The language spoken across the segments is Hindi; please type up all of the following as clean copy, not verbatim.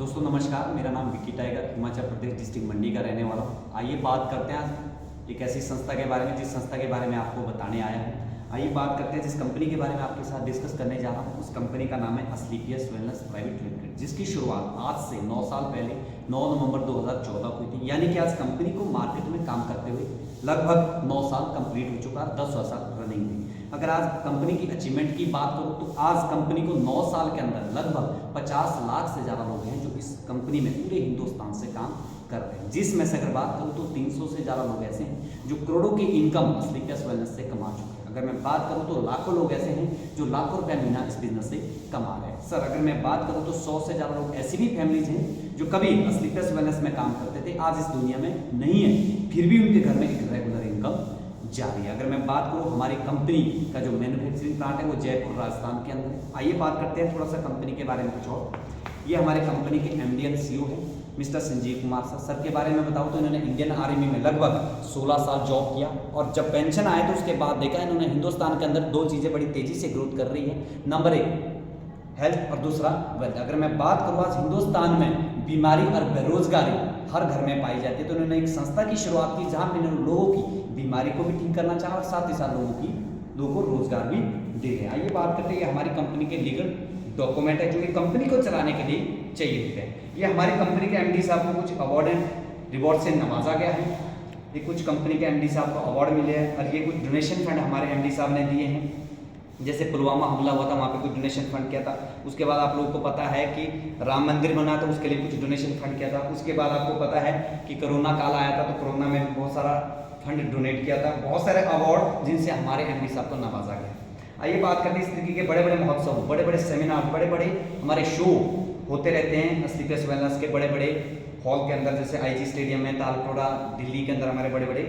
दोस्तों नमस्कार, मेरा नाम विक्की टाइगर हिमाचल प्रदेश डिस्ट्रिक्ट मंडी का रहने वाला हूँ। आइए बात करते हैं आज एक ऐसी संस्था के बारे में जिस संस्था के बारे में आपको बताने आया हूँ। आइए बात करते हैं जिस कंपनी के बारे में आपके साथ डिस्कस करने जा रहा हूँ। उस कंपनी का नाम है अस्क्लेपियस वेलनेस प्राइवेट लिमिटेड, जिसकी शुरुआत आज से 9 साल पहले 9 नवंबर 2014 को हुई थी। यानी कि आज कंपनी को मार्केट में काम करते हुए लगभग 9 साल कंप्लीट हो चुका है, 10 साल रनिंग थी। अगर आज कंपनी की अचीवमेंट की बात करूं तो आज कंपनी को 9 साल के अंदर लगभग 50 लाख से ज़्यादा लोग हैं जो इस कंपनी में पूरे हिंदुस्तान से काम कर रहे हैं। जिसमें से अगर बात करूं तो 300 से ज़्यादा लोग ऐसे हैं जो करोड़ों की इनकम अस्क्लेपियस वेलनेस से कमा चुके हैं। अगर मैं बात करूं तो लाखों लोग ऐसे हैं जो लाखों रुपया महीना इस बिजनेस से कमा रहे हैं। सर अगर मैं बात करूं तो 100 से ज़्यादा लोग ऐसी भी फैमिलीज हैं जो कभी अस्क्लेपियस वेलनेस में काम करते थे, आज इस दुनिया में नहीं है, फिर भी उनके घर में एक रेगुलर इनकम जारी है। अगर मैं बात करूं हमारी कंपनी का जो मैन्युफैक्चरिंग प्लांट है वो जयपुर राजस्थान के अंदर है। आइए बात करते हैं थोड़ा सा कंपनी के बारे में कुछ और। ये हमारे कंपनी के एमडी एंड सीईओ है mister Sanjeev Kumar sir. Sir के बारे में बताऊं तो इन्होंने इंडियन आर्मी में लगभग 16 साल जॉब किया और जब पेंशन आए तो उसके बाद देखा इन्होंने हिंदुस्तान के अंदर दो चीज़ें बड़ी तेजी से ग्रोथ कर रही है। नंबर 1 हेल्थ और दूसरा वेल्थ। अगर मैं बात करूँ आज हिंदुस्तान में बीमारी और बेरोजगारी हर घर में पाई जाती है, तो इन्होंने एक संस्था की शुरुआत की जहाँ पे इन्होंने लोगों की बीमारी को भी ठीक करना चाहा और साथ ही साथ लोगों को रोजगार भी दे रहे हैं। आइए बात करते हैं हमारी कंपनी के लीगल डॉक्यूमेंट है जो कि कंपनी को चलाने के लिए चाहिए होते हैं। ये हमारी कंपनी के एमडी साहब को कुछ अवार्ड एंड रिवॉर्ड से नवाजा गया है। ये कुछ कंपनी के एमडी साहब को अवार्ड मिले हैं और ये कुछ डोनेशन फंड हमारे एमडी साहब ने दिए हैं। जैसे पुलवामा हमला हुआ था, वहाँ पे कुछ डोनेशन फंड किया था। उसके बाद आप लोगों को पता है कि राम मंदिर बना था, उसके लिए कुछ डोनेशन फंड किया था। उसके बाद आपको पता है कि कोरोना काल आया था, तो कोरोना में भी बहुत सारा फंड डोनेट किया था। बहुत सारे अवार्ड जिनसे हमारे एमडी साहब को नवाजा गया। आइए बात करते हैं इस तरीके के बड़े बड़े महोत्सव, बड़े बड़े सेमिनार, बड़े बड़े हमारे शो होते रहते हैं अस्क्लेपियस वेलनेस के बड़े बड़े हॉल के अंदर, जैसे आईजी स्टेडियम में, तालकटोरा दिल्ली के अंदर हमारे बड़े बड़े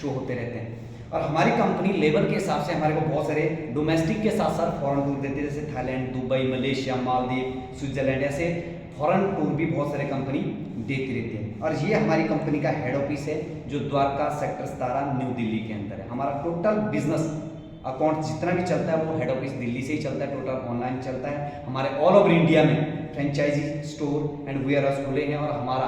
शो होते रहते हैं। और हमारी कंपनी लेवल के हिसाब से हमारे को बहुत सारे डोमेस्टिक के साथ साथ फॉरेन टूर देती है, जैसे Thailand, Dubai, Malaysia, Maldives, Switzerland, ऐसे फॉरेन टूर भी बहुत सारे कंपनी देती रहती है। और ये हमारी कंपनी का हेड ऑफिस है जो द्वारका सेक्टर 17 न्यू दिल्ली के अंदर है। हमारा टोटल बिजनेस अकाउंट जितना भी चलता है वो हेड ऑफिस दिल्ली से ही चलता है, टोटल ऑनलाइन चलता है। हमारे ऑल ओवर इंडिया में franchisee store and warehouse खुले हैं और हमारा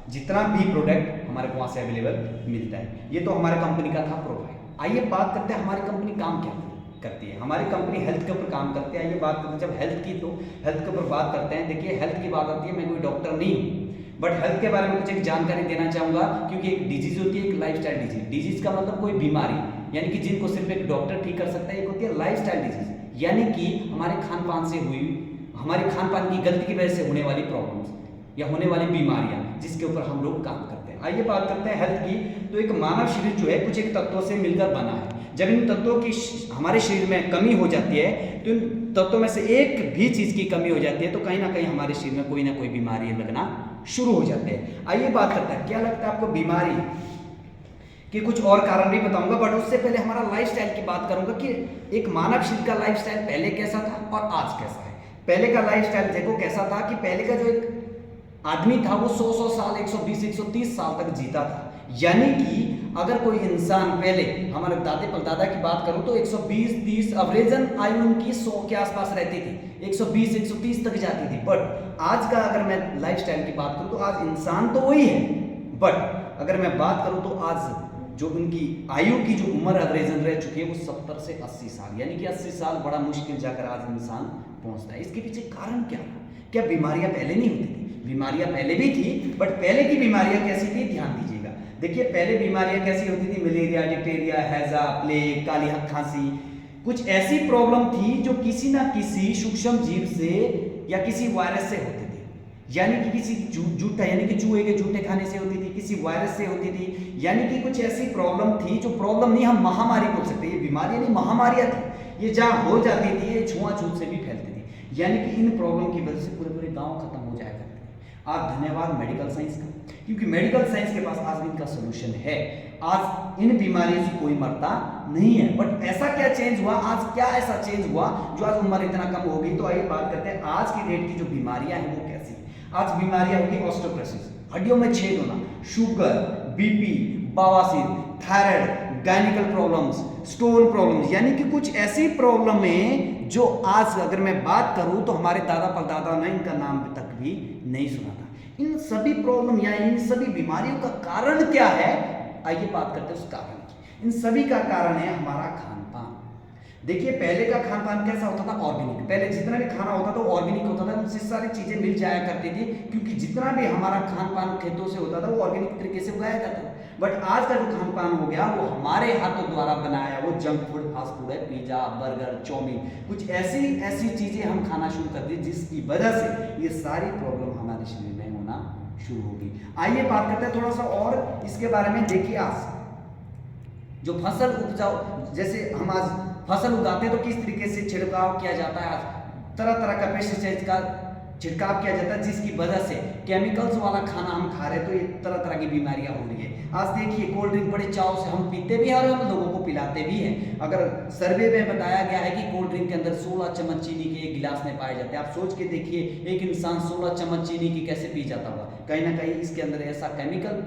जितना भी प्रोडक्ट हमारे को वहाँ से अवेलेबल मिलता है। ये तो हमारे कंपनी का था प्रोफाइल। आइए बात करते हैं हमारी कंपनी काम क्या करती है। हमारी कंपनी हेल्थ के ऊपर काम करती है। आइए बात करते हैं जब हेल्थ की, तो हेल्थ के ऊपर बात करते हैं। देखिए हेल्थ की बात आती है, मैं कोई डॉक्टर नहीं हूँ, बट हेल्थ के बारे में कुछ एक जानकारी देना चाहूँगा, क्योंकि एक डिजीज होती है, एक लाइफस्टाइल डिजीज। डिजीज का मतलब कोई बीमारी, यानी कि जिनको सिर्फ एक डॉक्टर ठीक कर सकता है। एक होती है लाइफस्टाइल डिजीज, यानी कि हमारे खान पान से हुई, हमारे खान पान की गलती की वजह से होने वाली प्रॉब्लम्स या होने वाली बीमारियां, जिसके ऊपर हम लोग काम करते हैं। आइए बात करते हैं हेल्थ की। तो एक मानव शरीर जो है कुछ एक तत्वों से मिलकर बना है। जब इन तत्वों की हमारे शरीर में कमी हो जाती है, तो इन तत्वों में से एक भी चीज की कमी हो जाती है, तो कहीं ना कहीं हमारे शरीर में कोई ना कोई बीमारी लगना शुरू हो जाते हैं। आइए बात करते हैं क्या लगता है आपको बीमारी कि कुछ और कारण भी बताऊंगा, बट उससे पहले हमारा लाइफस्टाइल की बात करूंगा कि एक मानव शरीर का लाइफस्टाइल पहले कैसा था और आज कैसा है। पहले का लाइफस्टाइल देखो कैसा था कि पहले का जो एक आदमी था वो 100 साल, 120, 130 साल तक जीता था। यानी कि अगर कोई इंसान पहले, हमारे दादे परदादा की बात करूं तो 120-30 एवरेजन आयु उनकी 100 के आसपास रहती थी, 120-130 तक जाती थी। बट आज का अगर मैं लाइफस्टाइल की बात करूं तो आज इंसान तो वही है, बट अगर मैं बात करूं तो आज जो उनकी आयु की जो उम्र एवरेजन रह चुकी है वो 70 से 80 साल, यानी कि 80 साल बड़ा मुश्किल जाकर आज इंसान पहुंचता है। इसके पीछे कारण क्या था? क्या बीमारियां पहले नहीं होती थी? बीमारियां पहले भी थी, बट पहले की बीमारियां कैसी थी ध्यान दीजिएगा। देखिए पहले बीमारियां कैसी होती थी, मलेरिया, डिप्टेरिया, हैजा, प्लेग, काली खांसी, कुछ ऐसी प्रॉब्लम थी जो किसी ना किसी सूक्ष्म जीव से या किसी वायरस से होती थी। यानी कि किसी जूठा, यानी कि चूहे के जूठे खाने से होती थी, किसी वायरस से होती थी। यानी कि कुछ ऐसी प्रॉब्लम थी जो प्रॉब्लम नहीं, हम महामारी बोल सकते, ये बीमारी नहीं महामारियां थी। ये जहां हो जाती थी ये छुआछूत से भी फैलती थी। यानी कि इन प्रॉब्लम की वजह से पूरे पूरे गांव खत्म हो जाया करते थे। आज धन्यवाद मेडिकल साइंस का, क्योंकि मेडिकल साइंस के पास आज भी इनका सोल्यूशन है। आज इन बीमारियों से कोई मरता नहीं है। बट ऐसा क्या चेंज हुआ, आज क्या ऐसा चेंज हुआ जो आज उम्र इतना कम हो गई? तो आइए बात करते हैं आज की डेट की जो बीमारियां हैं वो कैसी। आज बीमारियां होगी ऑस्टियोपोरोसिस, हड्डियों में छेद होना, शुगर, बीपी, बवासीर, थायराइड, गायनिकल प्रॉब्लम्स, स्टोन प्रॉब्लम्स, यानी कि कुछ ऐसी प्रॉब्लम है जो आज अगर मैं बात करूं तो हमारे दादा परदादा ने इनका नाम तक भी नहीं सुना था। इन सभी प्रॉब्लम या इन सभी बीमारियों का कारण क्या है, आइए बात करते हैं उस कारण की। इन सभी का कारण है हमारा खान पान। देखिए पहले का खान पान कैसा होता था, ऑर्गेनिक। पहले जितना भी खाना होता था वो ऑर्गेनिक होता था, उनसे सारी चीजें मिल जाया करती थी, क्योंकि जितना भी हमारा खान पान खेतों से होता था वो ऑर्गेनिक तरीके से उगाया जाता था। बट आज का जो खान पान हो गया वो हमारे हाथों द्वारा बनाया, वो जंक फूड, फास्ट फूड है, पिज्जा, बर्गर, चाउमीन, कुछ ऐसी चीजें हम खाना शुरू कर दी जिसकी वजह से ये सारी प्रॉब्लम हमारे शरीर में होना शुरू होगी। आइए बात करते हैं थोड़ा सा और इसके बारे में। देखिए आज जो फसल उपजाओ, जैसे हम आज फसल उगाते हैं तो किस तरीके से छिड़काव किया जाता है, आज तरह तरह का पेस्टिसाइड का छिड़काव किया जाता है, जिसकी वजह से केमिकल्स वाला खाना हम खा रहे हैं तो ये तरह तरह की बीमारियां हो रही है। आज देखिए कोल्ड ड्रिंक बड़े चाव से हम पीते भी हैं और हम लोगों को पिलाते भी हैं। अगर सर्वे में बताया गया है कि कोल्ड ड्रिंक के अंदर 16 चम्मच चीनी के एक गिलास में पाए जाते हैं। आप सोच के देखिए एक इंसान 16 चम्मच चीनी की कैसे पी जाता होगा। कहीं ना कहीं इसके अंदर ऐसा केमिकल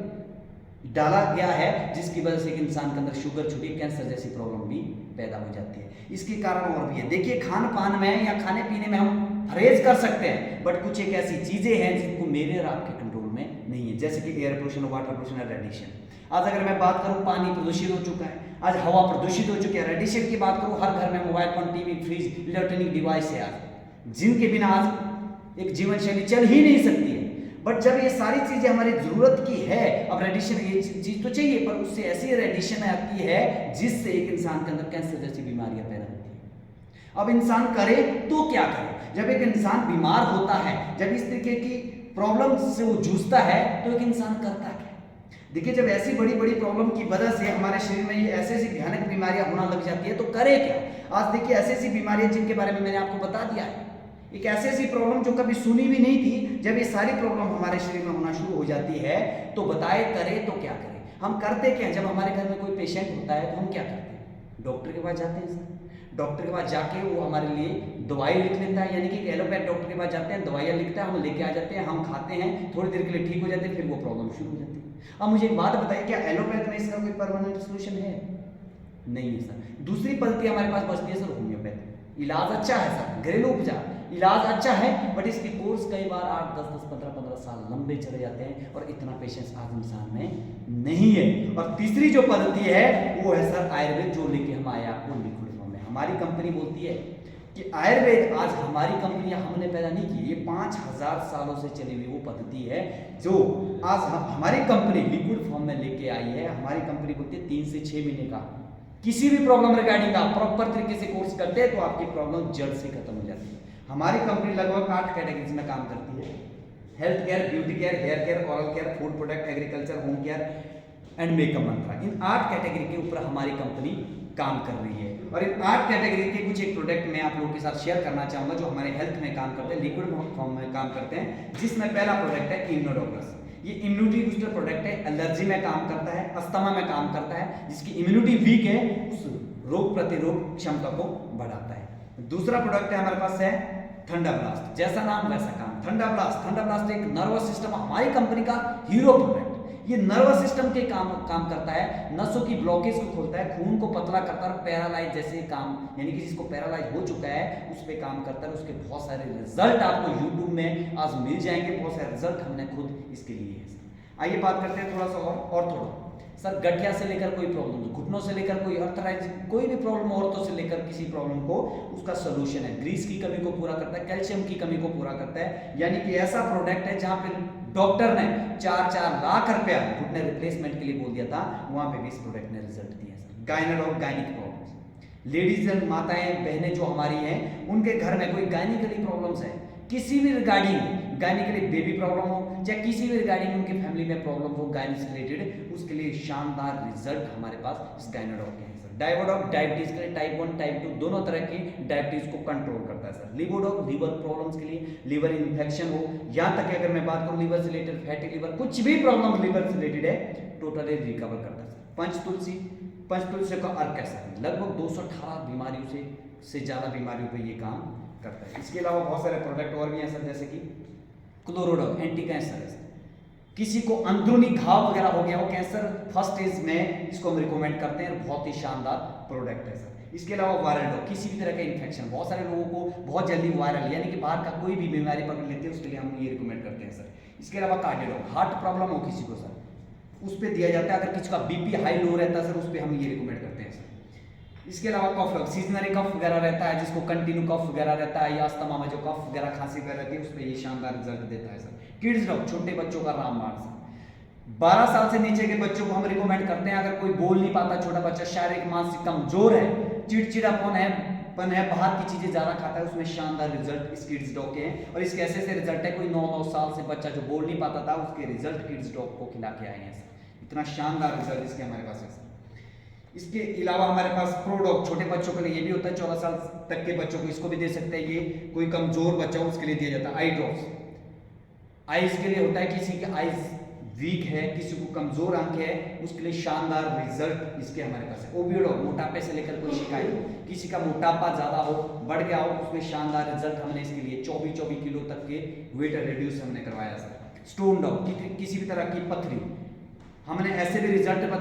डाला गया है जिसकी वजह से एक इंसान के अंदर शुगर, छुटी, कैंसर जैसी प्रॉब्लम भी पैदा हो जाती है। इसके कारण और भी है। देखिए खान पान में या खाने पीने में हम परहेज कर सकते हैं, बट कुछ एक ऐसी चीजें हैं जिनको मेरे और आपके कंट्रोल में नहीं है, जैसे कि एयर पोल्यूशन, वाटर पोल्यूशन और रेडिएशन। आज अगर मैं बात करूं पानी प्रदूषित हो चुका है, आज हवा प्रदूषित हो चुकी है। रेडिएशन की बात करूं, हर घर में mobile phone, TV, fridge, electronic device है आज, जिनके बिना आज एक जीवन शैली चल ही नहीं सकती है। बट जब ये सारी चीजें हमारी जरूरत की है, अब रेडिएशन ये चीज तो चाहिए, पर उससे ऐसी रेडिएशन आती है जिससे एक इंसान के अंदर कैंसर जैसी बीमारियां पैदा होती है। अब इंसान करे तो क्या करे? जब एक इंसान बीमार होता है, जब इस तरीके की प्रॉब्लम से वो जूझता है, तो एक इंसान करता क्या? देखिए जब ऐसी बड़ी बड़ी प्रॉब्लम की वजह से हमारे शरीर में ये ऐसी भयानक बीमारियां होना लग जाती है तो करे क्या? आज देखिए ऐसी बीमारियां जिनके बारे में मैंने आपको बता दिया है, एक ऐसी प्रॉब्लम जो कभी सुनी भी नहीं थी, जब ये सारी प्रॉब्लम हमारे शरीर में होना शुरू हो जाती है तो बताए करे तो क्या करें? हम करते क्या? जब हमारे घर में कोई पेशेंट होता है तो हम क्या करते हैं? डॉक्टर के पास जाते हैं सर। डॉक्टर के पास जाके वो हमारे लिए दवाई लिख लेता है, यानी कि एलोपैथ डॉक्टर के पास जाते हैं, दवाइयाँ लिखता है, हम लेके आ जाते हैं, हम खाते हैं, थोड़ी देर के लिए ठीक हो जाते हैं, फिर वो प्रॉब्लम शुरू हो जाती है। अब मुझे एक बात बताइए, क्या एलोपैथ में इसका कोई परमानेंट सोल्यूशन है? नहीं है सर। दूसरी पद्धति हमारे पास बचती है सर, होम्योपैथ। इलाज अच्छा है सर, घरेलू उपचार इलाज अच्छा है, बट इसके कोर्स कई बार 8, 10, 15 साल लंबे चले जाते हैं और इतना पेशेंस आज इंसान में नहीं है। और तीसरी जो पद्धति है वो है सर आयुर्वेद, जो लेके हम आए आपको लिक्विड फॉर्म में। हमारी कंपनी बोलती है कि आयुर्वेद आज हमारी कंपनियां हमने पैदा नहीं की, ये 5000 सालों से चली हुई वो पद्धति है जो आज हमारी कंपनी लिक्विड फॉर्म में लेके आई है। हमारी कंपनी बोलती है 3 से 6 महीने का किसी भी प्रॉब्लम रिगार्डिंग आप प्रॉपर तरीके से कोर्स करते हैं तो आपकी प्रॉब्लम जड़ से खत्म हो जाती है। हमारी कंपनी लगभग 8 कैटेगरीज में काम करती है, health care, beauty care, hair care, oral care, food product, agriculture, home care and makeup मंत्रा। इन 8 कैटेगरी के ऊपर हमारी कंपनी काम कर रही है। और इन 8 कैटेगरी के कुछ एक प्रोडक्ट मैं आप लोगों के साथ शेयर करना चाहूंगा जो हमारे हेल्थ में काम करते हैं, लिक्विड फॉर्म में काम करते हैं, जिसमें पहला प्रोडक्ट है इम्यूनोडॉक्टर्स। ये इम्यूनिटी बूस्टर प्रोडक्ट है, एलर्जी में काम करता है, अस्थमा में काम करता है, जिसकी इम्यूनिटी वीक है उस रोग प्रतिरोध क्षमता को बढ़ाता है। दूसरा प्रोडक्ट है हमारे पास है ठंडा ब्लास्ट, जैसा नाम वैसा काम। ठंडा ब्लास्ट एक नर्वस सिस्टम, हमारी कंपनी का हीरो प्रोडक्ट। ये नर्वस सिस्टम के काम करता है, नसों की ब्लॉकेज को खोलता है, खून को पतला करता है, पैरालाइज जैसे काम, यानी कि जिसको पैरालाइज हो चुका है उस पर काम करता है। उसके बहुत सारे रिजल्ट आपको यूट्यूब में आज मिल जाएंगे, बहुत सारे रिजल्ट हमने खुद इसके लिए है। आइए बात करते हैं थोड़ा सा और थोड़ा सर, गठिया से लेकर कोई प्रॉब्लम, घुटनों से लेकर कोई अर्थराइटिस, कोई भी प्रॉब्लम, औरतों से लेकर किसी प्रॉब्लम को, उसका सोल्यूशन है। ग्रीस की कमी को पूरा करता है, कैल्शियम की कमी को पूरा करता है, यानी कि ऐसा प्रोडक्ट है जहां पे डॉक्टर ने 4-4 लाख रुपया घुटने रिप्लेसमेंट के लिए बोल दिया था, वहां पे भी इस प्रोडक्ट ने रिजल्ट दिया sir. Gynaecology, gynaec problems, ladies and माताएं बहनें जो हमारी हैं, उनके घर में कोई गायनिकली प्रॉब्लम्स है, किसी भी रिगार्डिंग गायनिकली बेबी प्रॉब्लम हो या किसी भी रिगार्डिंग उनके फैमिली में प्रॉब्लम हो गायनिक से रिलेटेड, उसके लिए शानदार रिजल्ट हमारे पास इस गायनाडॉक के हैं सर। डायबोडॉक डायबिटीज के लिए, टाइप 1 टाइप 2 दोनों तरह की डायबिटीज को कंट्रोल करता है सर। लिवोडॉक लीवर प्रॉब्लम्स के लिए, लीवर इन्फेक्शन हो, यहाँ तक कि अगर मैं बात करूँ लीवर से रिलेटेड, फैटी लीवर, कुछ भी प्रॉब्लम लीवर से रिलेटेड है, टोटली रिकवर करता है सर। पंचतुलसी का अर्क है सर, लगभग 218 बीमारियों से ज़्यादा बीमारियों पर ये काम करता है। इसके अलावा बहुत सारे प्रोडक्ट और भी हैं सर, जैसे कि क्लोरोडॉक एंटी कैंसर है सर, किसी को अंदरूनी घाव वगैरह हो गया हो कैंसर, फर्स्ट स्टेज में इसको हम रिकमेंड करते हैं, बहुत ही शानदार प्रोडक्ट है सर। इसके अलावा वायरल डॉग, किसी भी तरह का इन्फेक्शन, बहुत सारे लोगों को बहुत जल्दी वायरल यानी कि बाहर का कोई भी बीमारी पकड़ लेती है, उसके लिए हम ये रिकमेंड करते हैं सर। इसके अलावा कार्डियो डॉग, हार्ट प्रॉब्लम हो किसी को सर, उस पर दिया जाता है। अगर किसी का बीपी हाई लो रहता है सर, उस पर हम ये रिकमेंड करते हैं सर। इसके अलावा कफ डॉग, सीजनरी कफ वगैरह रहता है, जिसको कंटिन्यू कफ वगैरह रहता है, या अस्थमा में जो कफ वगैरह खांसी वगैरह रहती है, उस पर ये शानदार रिजल्ट देता है सर। किड्स डॉग, छोटे बच्चों का रामबाण सर, 12 साल से नीचे के बच्चों को हम रिकमेंड करते हैं। अगर कोई बोल नहीं पाता, छोटा बच्चा शारीरिक मानसिक कमजोर है, चिड़चिड़ापन है, बाहर की चीजें ज्यादा खाता है, उसमें शानदार रिजल्ट इस किड्स डॉग के हैं। और इसके ऐसे रिजल्ट है, कोई 9 साल से बच्चा जो बोल नहीं पाता था, उसके रिजल्ट किड्स डॉग को खिला के आए हैं सर। इतना शानदार रिजल्ट इसके हमारे पास है सर। इसके अलावा हमारे पास प्रो डॉग, छोटे बच्चों के लिए ये भी होता है, 14 साल तक के बच्चों को इसको भी दे सकते हैं। ये कोई कमजोर बच्चा हो उसके लिए दिया जाता है। आई ड्रॉप्स, आईज के लिए होता है, किसी के आईज वीक है, किसी को कमजोर आंख है, उसके लिए शानदार रिजल्ट इसके हमारे पास है। ओबियो डॉग, मोटापे से लेकर कोई शिकायत हो, किसी का मोटापा ज्यादा हो, बढ़ गया हो, उसमें शानदार रिजल्ट हमने इसके लिए 24 किलो तक के वेट रिड्यूस हमने करवाया सर। स्टोन डॉग, किसी भी तरह की पथरी, हमने ऐसे भी रिजल्ट